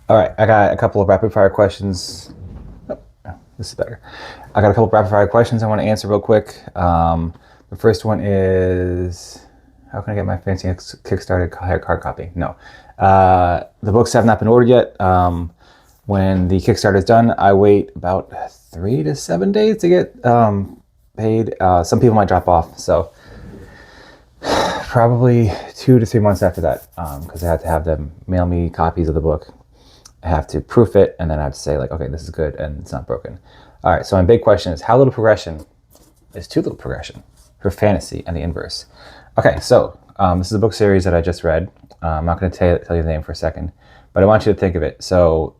All right, I got a couple of rapid fire questions. Oh, this is better. I got a couple of rapid fire questions I want to answer real quick. The first one is, how can I get my fancy Kickstarter card copy? No. The books have not been ordered yet. When the Kickstarter is done, I wait about 3 to 7 days to get paid. Some people might drop off, so probably 2 to 3 months after that, because I have to have them mail me copies of the book. I have to proof it, and then I have to say, like, okay, this is good and it's not broken. All right, so my big question is, how little progression is too little progression for fantasy and the inverse? Okay, so this is a book series that I just read. I'm not going to tell you the name for a second, but I want you to think of it. So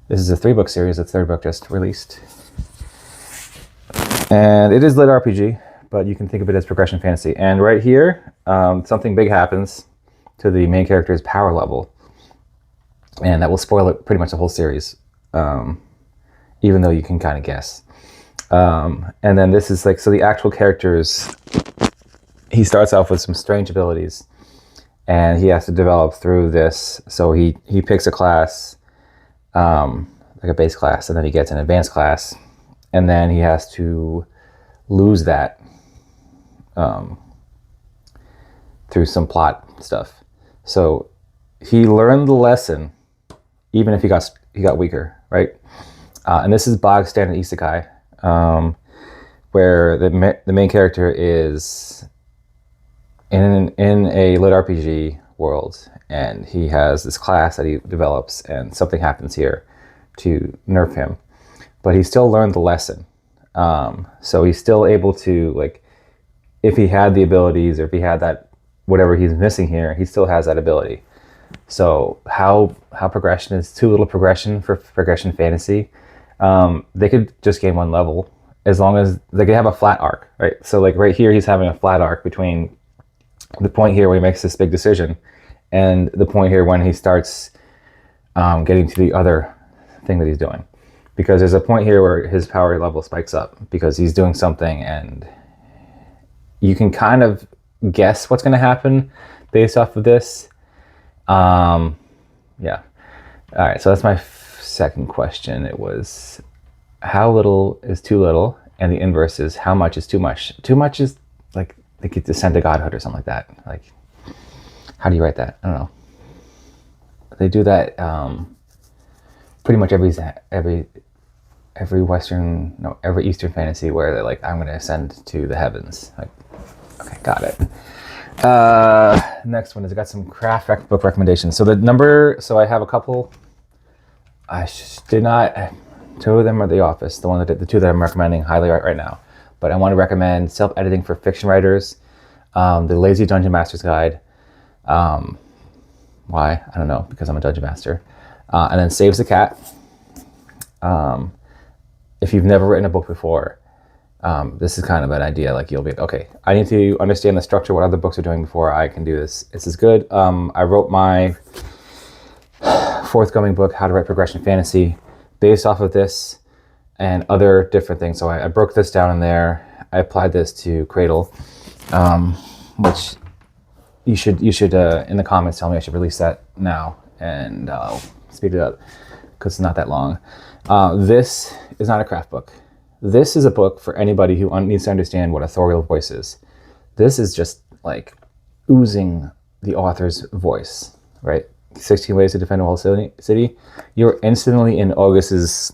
this is a 3-book series. The third book just released. And it is lit RPG, but you can think of it as progression fantasy. And right here, something big happens to the main character's power level. And that will spoil it pretty much the whole series, even though you can kind of guess. And then this is like, so the actual characters, he starts off with some strange abilities, and he has to develop through this. So he picks a class, like a base class, and then he gets an advanced class, and then he has to lose that through some plot stuff. So he learned the lesson, even if he got weaker, right? And this is bog standard isekai, where the main character is in a lit RPG world, and he has this class that he develops, and something happens here to nerf him, but he still learned the lesson. So he's still able to, like, if he had the abilities, or if he had that whatever he's missing here, he still has that ability. So how progression is too little progression for progression fantasy. They could just gain 1 level, as long as they could have a flat arc, right? So like right here, he's having a flat arc between the point here where he makes this big decision and the point here when he starts getting to the other thing that he's doing. Because there's a point here where his power level spikes up because he's doing something, and you can kind of guess what's going to happen based off of this. Yeah. All right, so that's my second question. It was, how little is too little, and the inverse is, how much is too much. Too much is like they could descend to godhood or something like that. Like, how do you write that? I don't know. They do that pretty much every Eastern fantasy, where they're like, I'm going to ascend to the heavens. Like, okay, got it. Next one is, I got some craft book recommendations. So I have a couple. I did not. 2 of them are The Office. The 2 that I'm recommending highly right now. But I want to recommend Self-Editing for Fiction Writers, The Lazy Dungeon Master's Guide. Why? I don't know, because I'm a dungeon master. And then Saves the Cat. If you've never written a book before, this is kind of an idea. Like, you'll be, okay, I need to understand the structure, what other books are doing before I can do this. This is good. I wrote my forthcoming book, How to Write Progression Fantasy, based off of this and other different things. So I broke this down in there. I applied this to Cradle, which you should in the comments tell me I should release that now, and I'll speed it up because it's not that long. This is not a craft book. This is a book for anybody who needs to understand what authorial voice is. This is just like oozing the author's voice, right? 16 Ways to Defend a Whole City. You're instantly in August's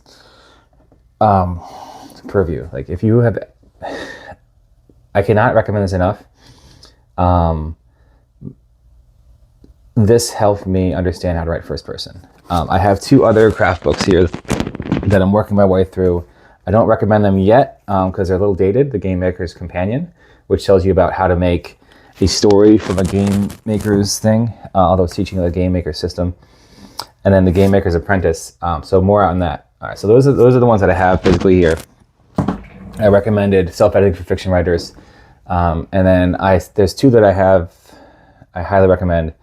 purview. Like, if you have, I cannot recommend this enough. This helped me understand how to write first person. I have 2 other craft books here that I'm working my way through. I don't recommend them yet because they're a little dated. The Game Maker's Companion, which tells you about how to make a story from a game maker's thing, although it's teaching you the game maker system. And then The Game Maker's Apprentice. So more on that. All right, so those are the ones that I have physically here. I recommended Self-Editing for Fiction Writers. And then there's 2 that I highly recommend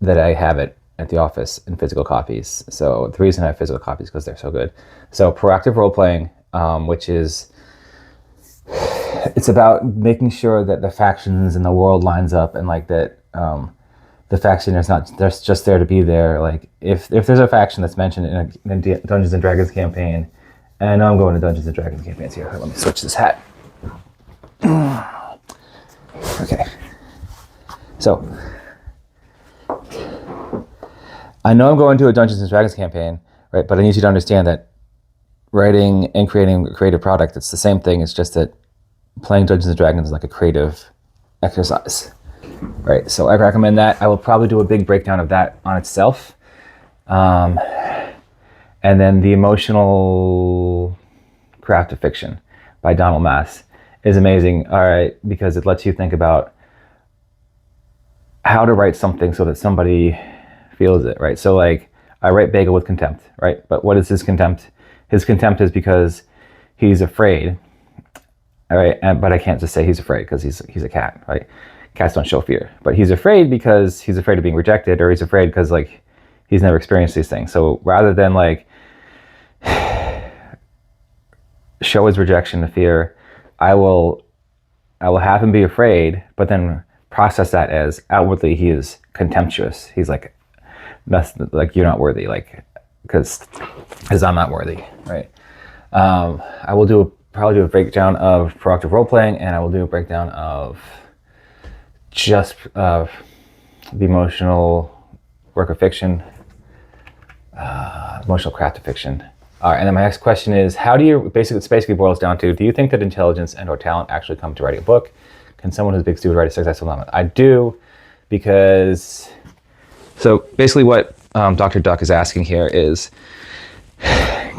that I have it at the office in physical copies. So the reason I have physical copies is because they're so good. So Proactive Role Playing, which is, it's about making sure that the factions in the world lines up, and like that the faction is not there's just there to be there. Like if there's a faction that's mentioned in a Dungeons and Dragons campaign, and I know I'm going to Dungeons and Dragons campaigns here. Let me switch this hat. Okay. So I know I'm going to a Dungeons and Dragons campaign, right? But I need you to understand that writing and creating a creative product, it's the same thing. It's just that playing Dungeons and Dragons is like a creative exercise, right? So I recommend that. I will probably do a big breakdown of that on itself. And then The Emotional Craft of Fiction by Donald Mass is amazing, all right, because it lets you think about how to write something so that somebody feels it, right? So like, I write Bagel with contempt, right? But what is his contempt? His contempt is because he's afraid, all right? But I can't just say he's afraid because he's a cat, right? Cats don't show fear. But he's afraid because he's afraid of being rejected, or he's afraid because like he's never experienced these things. So rather than like show his rejection and fear, I will have him be afraid, but then process that as outwardly he is contemptuous. He's like, that's like, you're not worthy, like, because I'm not worthy, right? I will probably do a breakdown of proactive role playing, and I will do a breakdown of just the emotional work of fiction, emotional craft of fiction. All right, and then my next question is, how do you, it basically boils down to, do you think that intelligence and or talent actually come to writing a book? Can someone who's a big student write a successful novel? I do, because, so basically what Dr. Duck is asking here is,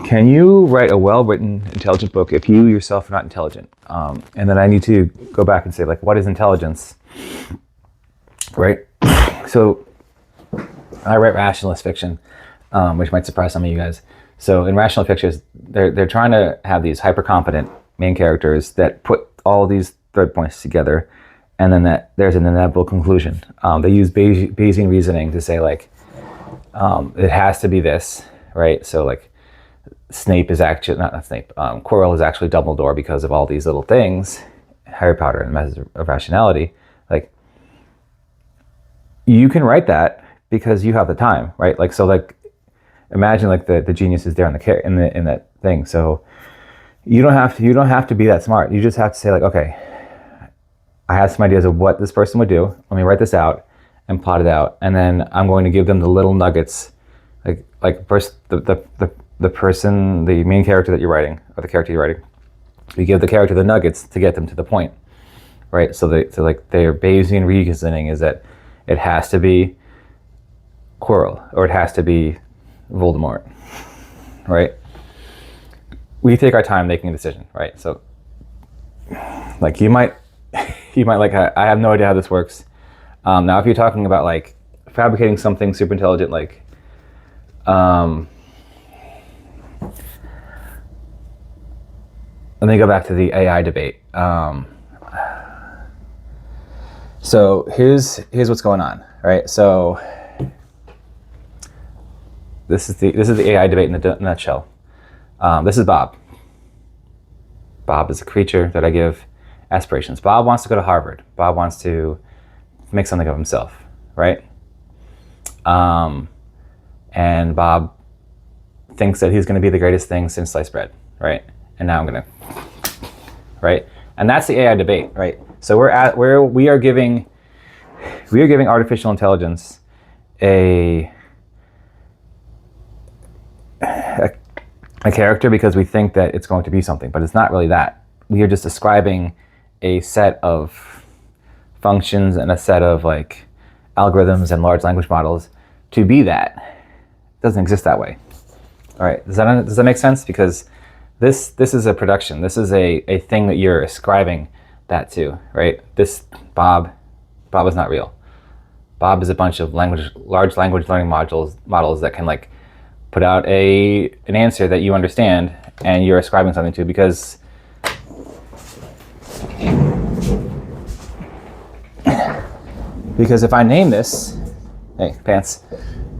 can you write a well-written, intelligent book if you yourself are not intelligent? And then I need to go back and say, like, what is intelligence, right? So I write rationalist fiction, which might surprise some of you guys. So in rational fiction, they're trying to have these hyper-competent main characters that put all these thread points together, and then there's an inevitable conclusion. They use Bayesian reasoning to say, like, it has to be this, right? So like, Snape is actually, not Snape, Quirrell is actually Dumbledore because of all these little things, Harry Potter and the Method of Rationality. Like, you can write that because you have the time, right? Like, so like, imagine like the genius is there in that thing. So you don't have to be that smart. You just have to say, like, okay, I have some ideas of what this person would do. Let me write this out and plot it out, and then I'm going to give them the little nuggets, like first the person, the main character that you're writing, or the character you're writing. You give the character the nuggets to get them to the point, right? So like their Bayesian reasoning is that it has to be Quirrell, or it has to be Voldemort, right? We take our time making a decision, right? So like you might like, I have no idea how this works. Now if you're talking about like fabricating something super intelligent, like let me go back to the AI debate. So here's what's going on, right? So this is the AI debate in a nutshell. This is Bob. Bob is a creature that I give aspirations. Bob wants to go to Harvard. Bob wants to make something of himself, right? And Bob thinks that he's going to be the greatest thing since sliced bread, right? And now I'm going to, right? And that's the AI debate, right? So we are giving artificial intelligence a character because we think that it's going to be something, but it's not really that. We are just describing a set of functions and a set of like algorithms and large language models to be that. It doesn't exist that way. All right, does that make sense? Because this is a production. This is a thing that you're ascribing that to, right? This Bob is not real. Bob is a bunch of large language learning models that can like put out an answer that you understand and you're ascribing something to, because if I name this, hey pants,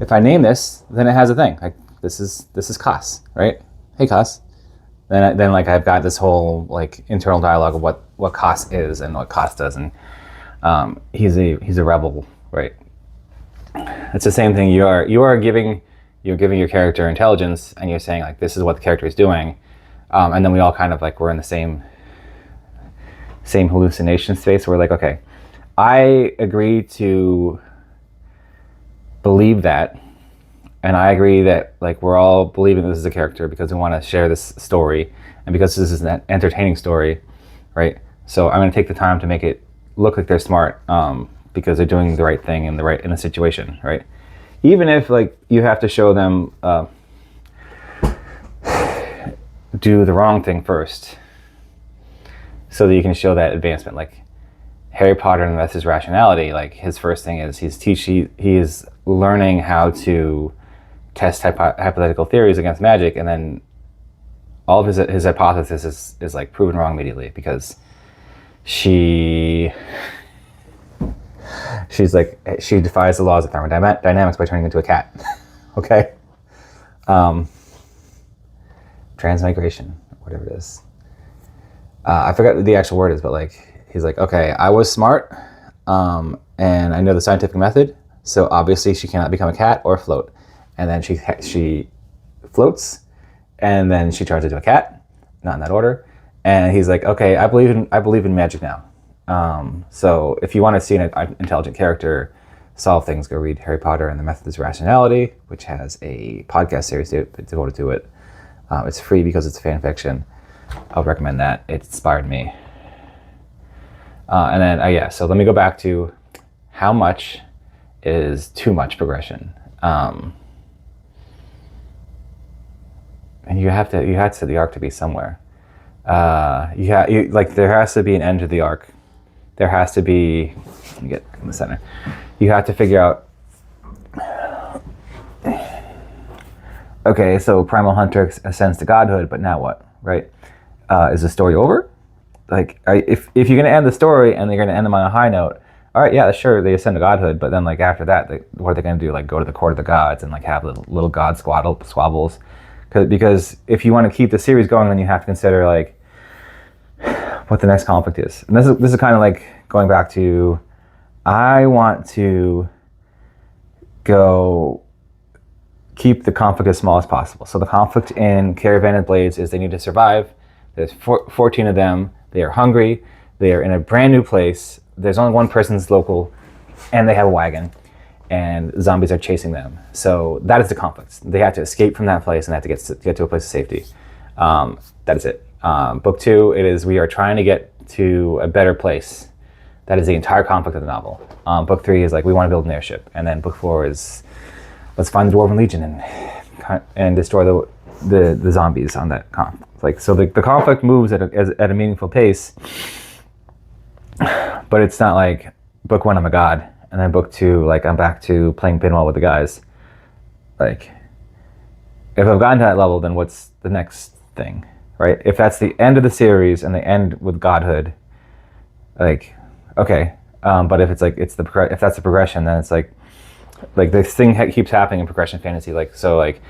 if I name this, then it has a thing. Like this is Kos, right? Hey Kos. Then like I've got this whole like internal dialogue of what Kos is and what Kos does, and he's a rebel, right? it's the same thing. You're giving your character intelligence, and you're saying like this is what the character is doing, and then we all kind of like we're in the same hallucination space. We're like, okay, I agree to believe that, and I agree that like we're all believing this is a character because we want to share this story, and because this is an entertaining story, right? So I'm going to take the time to make it look like they're smart, because they're doing the right thing in the situation, right? Even if like you have to show them do the wrong thing first, so that you can show that advancement. Like Harry Potter and his rationality, like his first thing is he is learning how to test hypothetical theories against magic, and then all of his hypothesis is like proven wrong immediately because she's like she defies the laws of thermodynamics by turning into a cat. Okay. Transmigration, whatever it is. I forgot what the actual word is, but like he's like, okay, I was smart, and I know the scientific method, so obviously she cannot become a cat or float. And then she floats, and then she turns into a cat, not in that order. And he's like, okay, I believe in magic now. So if you want to see an intelligent character solve things, go read Harry Potter and the Methods of Rationality, which has a podcast series devoted to it. It's free because it's fan fiction. I'll recommend that. It inspired me. And then, so let me go back to how much is too much progression. And you have to set the arc to be somewhere. There has to be an end to the arc. There has to be, let me get in the center. You have to figure out, okay, so Primal Hunter ascends to godhood, but now what, right? Is the story over? Like, if you're going to end the story and they're going to end them on a high note, all right, yeah, sure, they ascend to godhood, but then like after that, what are they going to do? Like go to the court of the gods and like have little god squabbles? Because if you want to keep the series going, then you have to consider like what the next conflict is. And this is kind of like going back to, I want to go keep the conflict as small as possible. So the conflict in Caravan of Blades is they need to survive. There's 14 of them. They are hungry. They are in a brand new place. There's only one person that's local, and they have a wagon, and zombies are chasing them. So that is the conflict. They have to escape from that place, and they have to get to a place of safety. That is it. Book 2, we are trying to get to a better place. That is the entire conflict of the novel. Book 3 is like, we want to build an airship. And then book 4 is, let's find the Dwarven Legion and destroy the zombies on that conflict. Like, so the conflict moves at a meaningful pace, but it's not like book 1, I'm a god, and then book 2, like I'm back to playing pinball with the guys. Like, if I've gotten to that level, then what's the next thing, right? If that's the end of the series and they end with godhood, like, okay. But if it's like if that's the progression, then it's like this thing keeps happening in progression fantasy. Like, so like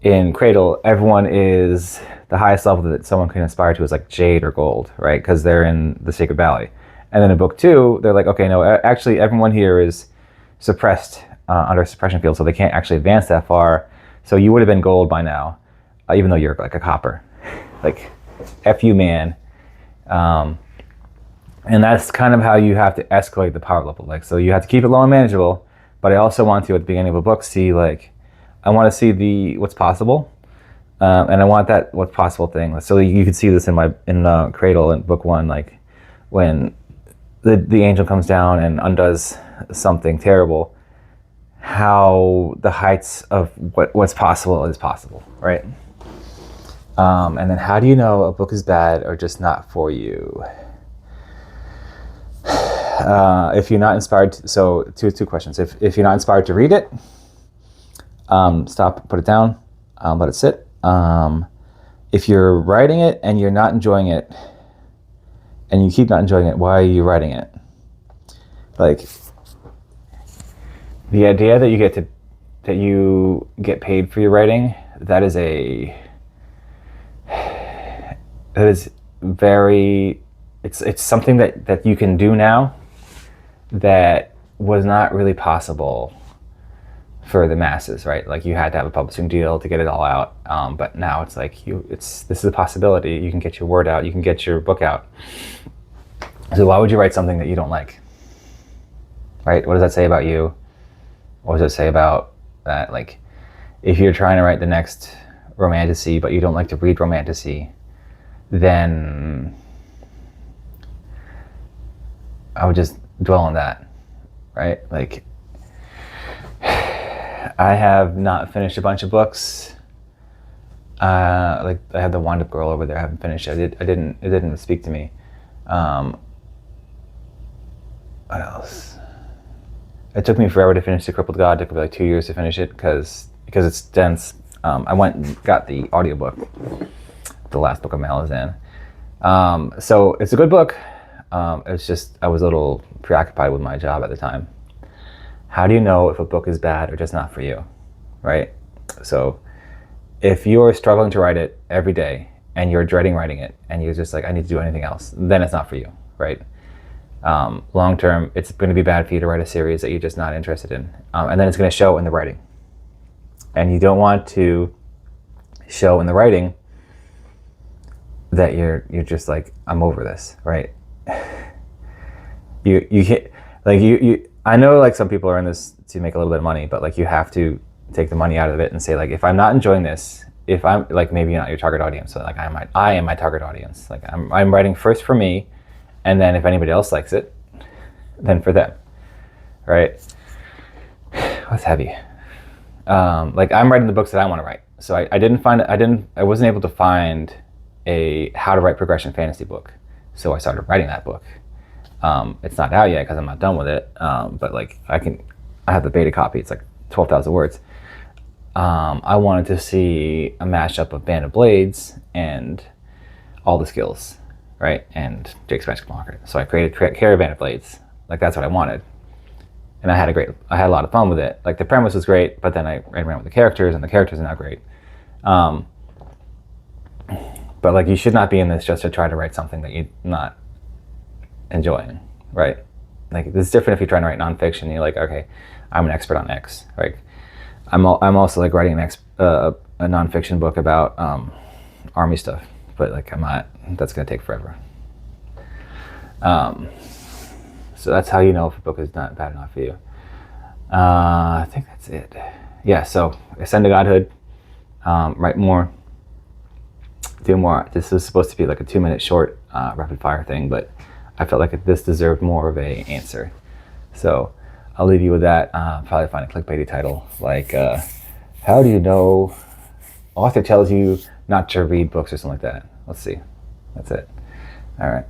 in Cradle, everyone is the highest level that someone can aspire to is like Jade or Gold, right? Because they're in the Sacred Valley. And then in book 2, they're like, okay, no, actually everyone here is suppressed under a suppression field, so they can't actually advance that far. So you would have been Gold by now, even though you're like a copper. Like, F you, man. And that's kind of how you have to escalate the power level. Like, so you have to keep it low and manageable, but I also want to, at the beginning of a book, see like, I want to see what's possible. And I want that what's possible thing. So you can see this in Cradle in book 1, like when the angel comes down and undoes something terrible, how the heights of what's possible is possible, right? And then how do you know a book is bad or just not for you? If you're not inspired, so two questions. If you're not inspired to read it, stop, put it down, let it sit. If you're writing it and you're not enjoying it, and you keep not enjoying it, why are you writing it? Like, the idea that you get paid for your writing, that is very, it's something that you can do now that was not really possible for the masses, right? Like you had to have a publishing deal to get it all out. But now it's like this is a possibility. You can get your word out. You can get your book out. So why would you write something that you don't like? Right? What does that say about you? What does it say about that? Like, if you're trying to write the next romantasy, but you don't like to read romantasy, then I would just dwell on that, right? Like, I have not finished a bunch of books. Like I had the Wind Up Girl over there. I haven't finished it. It didn't speak to me. What else? It took me forever to finish The Crippled God. It took me like 2 years to finish it because it's dense. I went and got the audiobook, the last book of Malazan. So it's a good book. It's just I was a little preoccupied with my job at the time. How do you know if a book is bad or just not for you, right? So if you're struggling to write it every day and you're dreading writing it and you're just like, I need to do anything else, then it's not for you, right? Long term, it's going to be bad for you to write a series that you're just not interested in. And then it's going to show in the writing. And you don't want to show in the writing that you're just like, I'm over this, right? you hit, like you I know like some people are in this to make a little bit of money, but like you have to take the money out of it and say like, if I'm not enjoying this, if I'm like, maybe you're not your target audience, so like I am my target audience. Like I'm writing first for me, and then if anybody else likes it, then for them, right? That's heavy. Like I'm writing the books that I want to write, so I wasn't able to find a how to write progression fantasy book, so I started writing that book. It's not out yet because I'm not done with it, but like I have the beta copy. It's like 12,000 words. I wanted to see a mashup of Band of Blades and all the skills, right? And Jake's Magic Market. So I created Caravan of Blades. Like that's what I wanted. And I had a lot of fun with it. Like the premise was great, but then I ran around with the characters, and the characters are not great. But like you should not be in this just to try to write something that you're not enjoying, right? Like it's different if you're trying to write nonfiction. You're like, okay, I'm an expert on X. Right? I'm also like writing a nonfiction book about army stuff, but like I'm not. That's gonna take forever. So that's how you know if a book is not bad enough for you. I think that's it. Yeah. So Ascend to Godhood. Write more. Do more. This was supposed to be like a 2-minute short rapid fire thing, but I felt like this deserved more of a answer. So I'll leave you with that. Probably find a clickbaity title like, how do you know author tells you not to read books or something like that. Let's see. That's it. All right.